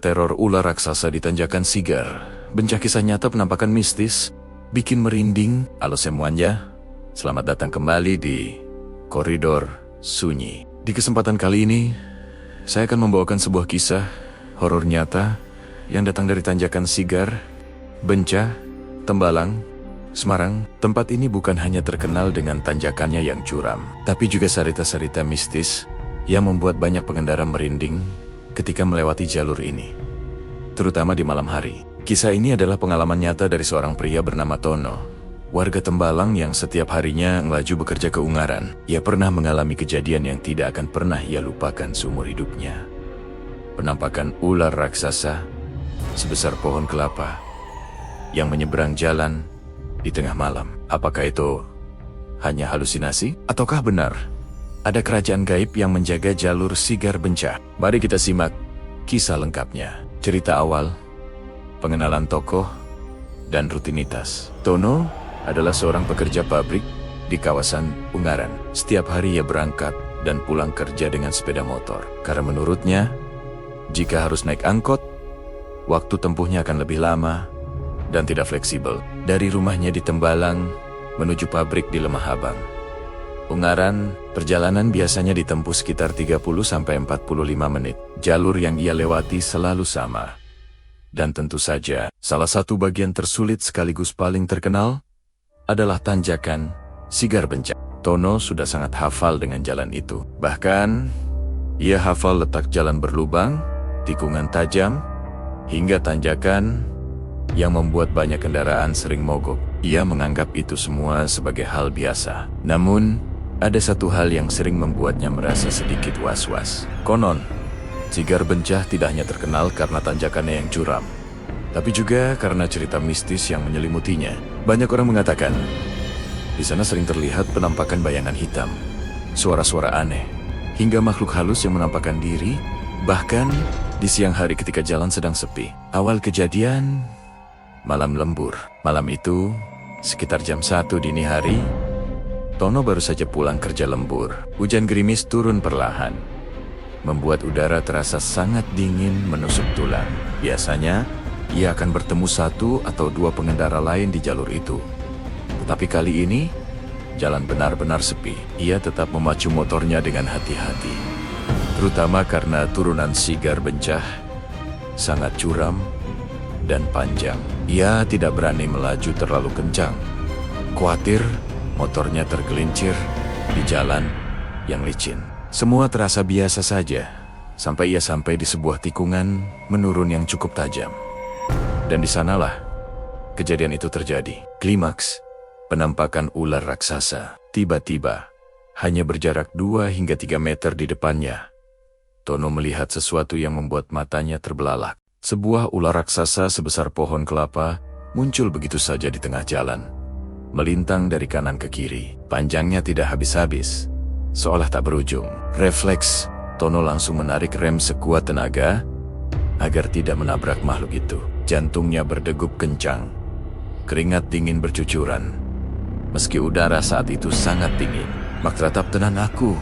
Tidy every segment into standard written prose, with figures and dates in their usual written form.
Teror ular raksasa di tanjakan Sigar. Bencah kisah nyata penampakan mistis, bikin merinding. Halo semuanya, selamat datang kembali di Koridor Sunyi. Di kesempatan kali ini, saya akan membawakan sebuah kisah horor nyata yang datang dari tanjakan Sigar, Bencah, Tembalang, Semarang. Tempat ini bukan hanya terkenal dengan tanjakannya yang curam, tapi juga cerita-cerita mistis yang membuat banyak pengendara merinding ketika melewati jalur ini, terutama di malam hari. Kisah ini adalah pengalaman nyata dari seorang pria bernama Tono, warga Tembalang yang setiap harinya ngelaju bekerja ke Ungaran. Ia pernah mengalami kejadian yang tidak akan pernah ia lupakan seumur hidupnya. Penampakan ular raksasa sebesar pohon kelapa yang menyeberang jalan di tengah malam. Apakah itu hanya halusinasi? Ataukah benar ada kerajaan gaib yang menjaga jalur Sigar Bencah? Mari kita simak kisah lengkapnya. Cerita awal, pengenalan tokoh, dan rutinitas. Tono adalah seorang pekerja pabrik di kawasan Ungaran. Setiap hari ia berangkat dan pulang kerja dengan sepeda motor. Karena menurutnya, jika harus naik angkot, waktu tempuhnya akan lebih lama dan tidak fleksibel. Dari rumahnya di Tembalang menuju pabrik di Lemah Habang, Ungaran, perjalanan biasanya ditempuh sekitar 30-45 menit. Jalur yang ia lewati selalu sama. Dan tentu saja, salah satu bagian tersulit sekaligus paling terkenal adalah tanjakan Sigar Bencah. Tono sudah sangat hafal dengan jalan itu. Bahkan, ia hafal letak jalan berlubang, tikungan tajam, hingga tanjakan yang membuat banyak kendaraan sering mogok. Ia menganggap itu semua sebagai hal biasa. Namun, ada satu hal yang sering membuatnya merasa sedikit was-was. Konon, Sigar Bencah tidak hanya terkenal karena tanjakannya yang curam, tapi juga karena cerita mistis yang menyelimutinya. Banyak orang mengatakan, di sana sering terlihat penampakan bayangan hitam, suara-suara aneh, hingga makhluk halus yang menampakkan diri, bahkan di siang hari ketika jalan sedang sepi. Awal kejadian, malam lembur. Malam itu, sekitar jam 1 dini hari, Tono baru saja pulang kerja lembur. Hujan gerimis turun perlahan, membuat udara terasa sangat dingin menusuk tulang. Biasanya, ia akan bertemu 1 atau 2 pengendara lain di jalur itu. Tetapi kali ini, jalan benar-benar sepi. Ia tetap memacu motornya dengan hati-hati, terutama karena turunan Sigar Bencah sangat curam dan panjang. Ia tidak berani melaju terlalu kencang, khawatir motornya tergelincir di jalan yang licin. Semua terasa biasa saja, sampai ia sampai di sebuah tikungan menurun yang cukup tajam. Dan di sanalah kejadian itu terjadi. Klimaks, penampakan ular raksasa. Tiba-tiba, hanya berjarak 2 hingga 3 meter di depannya, Tono melihat sesuatu yang membuat matanya terbelalak. Sebuah ular raksasa sebesar pohon kelapa muncul begitu saja di tengah jalan, melintang dari kanan ke kiri. Panjangnya tidak habis-habis, seolah tak berujung. Refleks, Tono langsung menarik rem sekuat tenaga agar tidak menabrak makhluk itu. Jantungnya berdegup kencang, keringat dingin bercucuran, meski udara saat itu sangat dingin. "Mak, tetap tenang aku,"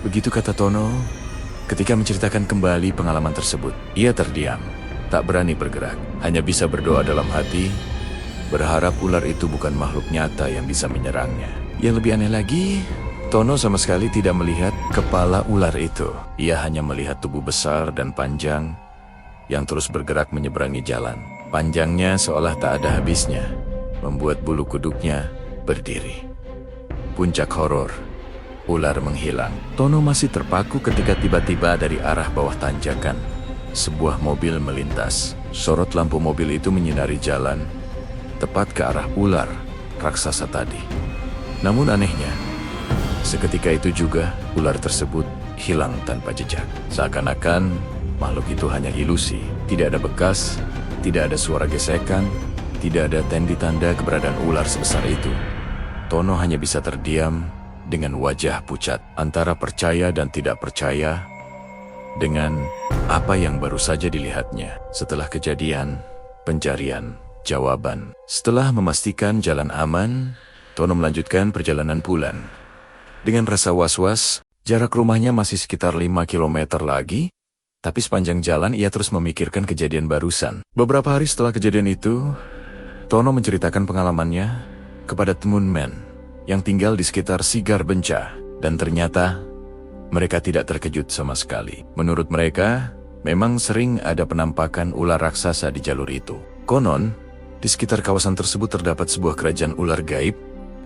begitu kata Tono ketika menceritakan kembali pengalaman tersebut. Ia terdiam, tak berani bergerak, hanya bisa berdoa dalam hati, berharap ular itu bukan makhluk nyata yang bisa menyerangnya. Yang lebih aneh lagi, Tono sama sekali tidak melihat kepala ular itu. Ia hanya melihat tubuh besar dan panjang yang terus bergerak menyeberangi jalan. Panjangnya seolah tak ada habisnya, membuat bulu kuduknya berdiri. Puncak horor, ular menghilang. Tono masih terpaku ketika tiba-tiba dari arah bawah tanjakan, sebuah mobil melintas. Sorot lampu mobil itu menyinari jalan tepat ke arah ular raksasa tadi. Namun anehnya, seketika itu juga ular tersebut hilang tanpa jejak. Seakan-akan makhluk itu hanya ilusi. Tidak ada bekas, tidak ada suara gesekan, tidak ada tanda keberadaan ular sebesar itu. Tono hanya bisa terdiam dengan wajah pucat, antara percaya dan tidak percaya dengan apa yang baru saja dilihatnya. Setelah kejadian, pencarian jawaban. Setelah memastikan jalan aman, Tono melanjutkan perjalanan pulang. Dengan rasa was-was, jarak rumahnya masih sekitar 5 km lagi, Tapi sepanjang jalan ia terus memikirkan kejadian barusan. Beberapa hari setelah kejadian itu, Tono menceritakan pengalamannya kepada teman-teman yang tinggal di sekitar Sigar Bencah. Dan ternyata mereka tidak terkejut sama sekali. Menurut mereka, memang sering ada penampakan ular raksasa di jalur itu. Konon, di sekitar kawasan tersebut terdapat sebuah kerajaan ular gaib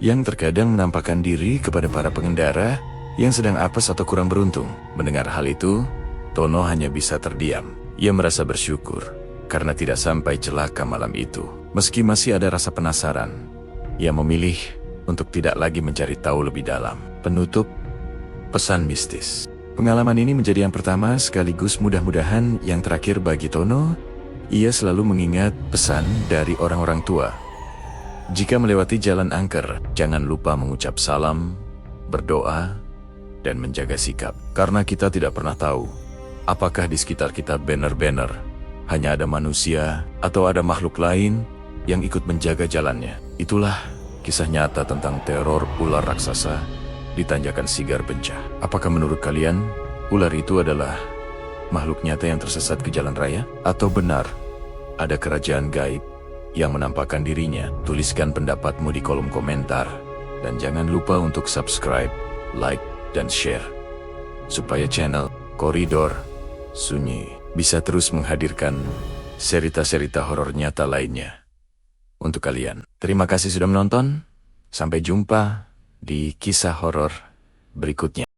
yang terkadang menampakkan diri kepada para pengendara yang sedang apes atau kurang beruntung. Mendengar hal itu, Tono hanya bisa terdiam. Ia merasa bersyukur karena tidak sampai celaka malam itu. Meski masih ada rasa penasaran, ia memilih untuk tidak lagi mencari tahu lebih dalam. Penutup, pesan mistis. Pengalaman ini menjadi yang pertama sekaligus mudah-mudahan yang terakhir bagi Tono. Ia selalu mengingat pesan dari orang-orang tua. Jika melewati jalan angker, jangan lupa mengucap salam, berdoa, dan menjaga sikap. Karena kita tidak pernah tahu apakah di sekitar kita benar-benar hanya ada manusia atau ada makhluk lain yang ikut menjaga jalannya. Itulah kisah nyata tentang teror ular raksasa di Tanjakan Sigar Bencah. Apakah menurut kalian ular itu adalah makhluk nyata yang tersesat ke jalan raya? Atau benar ada kerajaan gaib yang menampakkan dirinya? Tuliskan pendapatmu di kolom komentar. Dan jangan lupa untuk subscribe, like, dan share supaya channel Koridor Sunyi bisa terus menghadirkan cerita-cerita horor nyata lainnya untuk kalian. Terima kasih sudah menonton. Sampai jumpa di kisah horor berikutnya.